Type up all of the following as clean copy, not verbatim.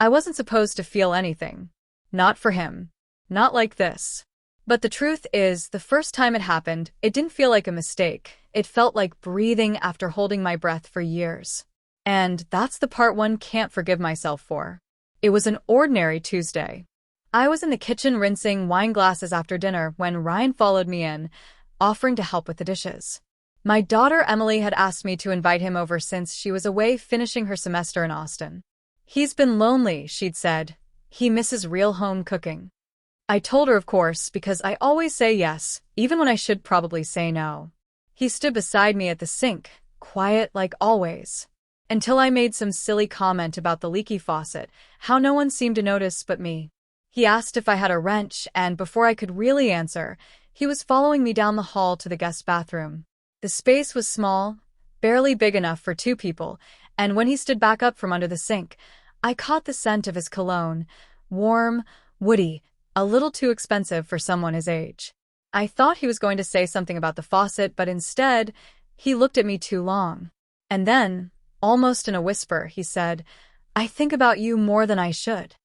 I wasn't supposed to feel anything. Not for him. Not like this. But the truth is, the first time it happened, it didn't feel like a mistake. It felt like breathing after holding my breath for years. And that's the part one can't forgive myself for. It was an ordinary Tuesday. I was in the kitchen rinsing wine glasses after dinner when Ryan followed me in, offering to help with the dishes. My daughter Emily had asked me to invite him over since she was away finishing her semester in Austin. He's been lonely, she'd said. He misses real home cooking. I told her, of course, because I always say yes, even when I should probably say no. He stood beside me at the sink, quiet like always. Until I made some silly comment about the leaky faucet, how no one seemed to notice but me. He asked if I had a wrench, and before I could really answer, he was following me down the hall to the guest bathroom. The space was small, barely big enough for two people, and when he stood back up from under the sink, I caught the scent of his cologne, warm, woody, a little too expensive for someone his age. I thought he was going to say something about the faucet, but instead, he looked at me too long. And then, almost in a whisper, he said, "I think about you more than I should."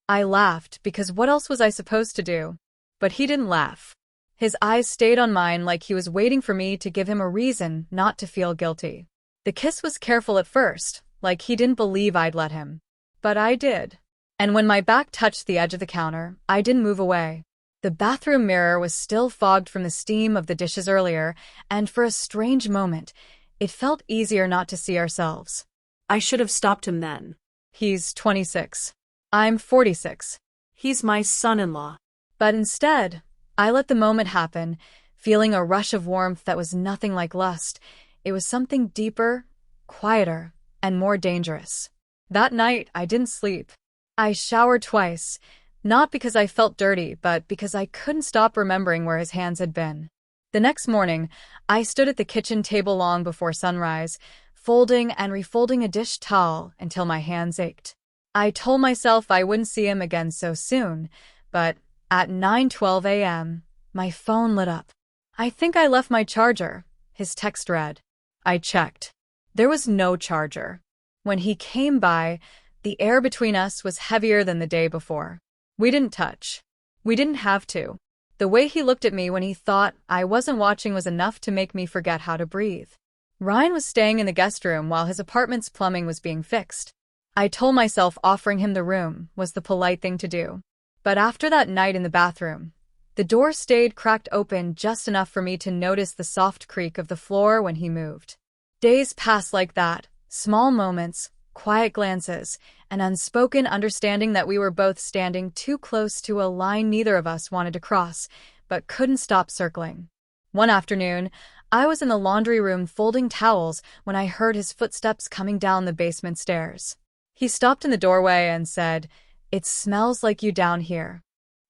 I laughed, because what else was I supposed to do? But he didn't laugh. His eyes stayed on mine like he was waiting for me to give him a reason not to feel guilty. The kiss was careful at first, like he didn't believe I'd let him. But I did. And when my back touched the edge of the counter, I didn't move away. The bathroom mirror was still fogged from the steam of the dishes earlier, and for a strange moment, it felt easier not to see ourselves. I should have stopped him then. He's 26. I'm 46. He's my son-in-law. But instead, I let the moment happen, feeling a rush of warmth that was nothing like lust. It was something deeper, quieter, and more dangerous. That night, I didn't sleep. I showered twice, not because I felt dirty, but because I couldn't stop remembering where his hands had been. The next morning, I stood at the kitchen table long before sunrise, folding and refolding a dish towel until my hands ached. I told myself I wouldn't see him again so soon, but at 9:12 a.m., my phone lit up. "I think I left my charger," his text read. I checked. There was no charger. When he came by, the air between us was heavier than the day before. We didn't touch. We didn't have to. The way he looked at me when he thought I wasn't watching was enough to make me forget how to breathe. Ryan was staying in the guest room while his apartment's plumbing was being fixed. I told myself offering him the room was the polite thing to do. But after that night in the bathroom, the door stayed cracked open just enough for me to notice the soft creak of the floor when he moved. Days passed like that, small moments, quiet glances, an unspoken understanding that we were both standing too close to a line neither of us wanted to cross, but couldn't stop circling. One afternoon, I was in the laundry room folding towels when I heard his footsteps coming down the basement stairs. He stopped in the doorway and said, "It smells like you down here."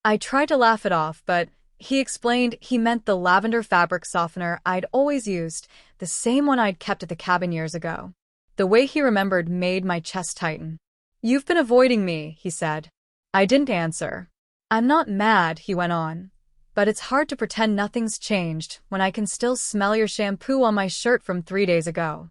I tried to laugh it off, but he explained he meant the lavender fabric softener I'd always used, the same one I'd kept at the cabin years ago. The way he remembered made my chest tighten. "You've been avoiding me," he said. I didn't answer. "I'm not mad," he went on, "but it's hard to pretend nothing's changed when I can still smell your shampoo on my shirt from 3 days ago."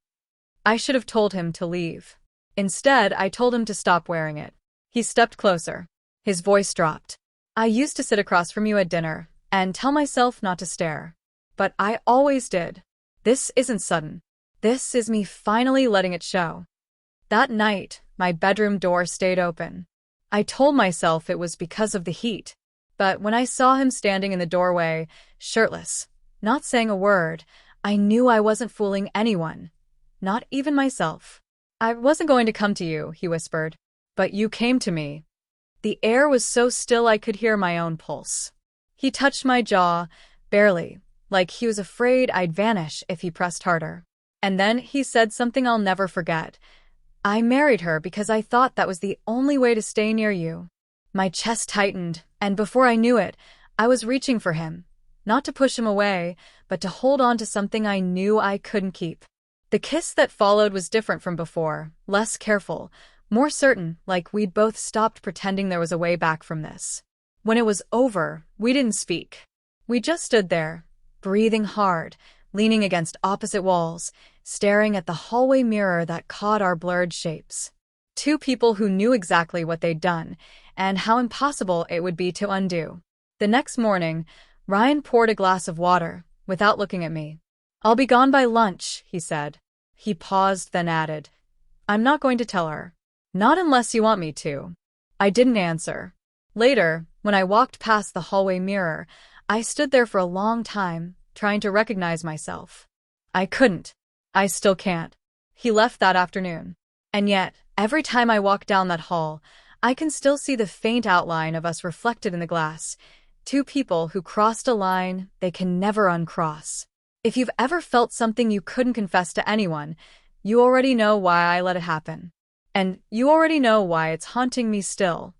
I should have told him to leave. Instead, I told him to stop wearing it. He stepped closer. His voice dropped. "I used to sit across from you at dinner and tell myself not to stare. But I always did. This isn't sudden. This is me finally letting it show." That night, my bedroom door stayed open. I told myself it was because of the heat. But when I saw him standing in the doorway, shirtless, not saying a word, I knew I wasn't fooling anyone. Not even myself. "I wasn't going to come to you," he whispered. "But you came to me." The air was so still I could hear my own pulse. He touched my jaw, barely, like he was afraid I'd vanish if he pressed harder. And then he said something I'll never forget. "I married her because I thought that was the only way to stay near you." My chest tightened, and before I knew it, I was reaching for him, not to push him away, but to hold on to something I knew I couldn't keep. The kiss that followed was different from before, less careful, more certain, like we'd both stopped pretending there was a way back from this. When it was over, we didn't speak. We just stood there, breathing hard, leaning against opposite walls, staring at the hallway mirror that caught our blurred shapes. Two people who knew exactly what they'd done, and how impossible it would be to undo. The next morning, Ryan poured a glass of water, without looking at me. "I'll be gone by lunch," he said. He paused, then added, "I'm not going to tell her. Not unless you want me to." I didn't answer. Later, when I walked past the hallway mirror, I stood there for a long time, trying to recognize myself. I couldn't. I still can't. He left that afternoon. And yet, every time I walk down that hall, I can still see the faint outline of us reflected in the glass. Two people who crossed a line they can never uncross. If you've ever felt something you couldn't confess to anyone, you already know why I let it happen. And you already know why it's haunting me still.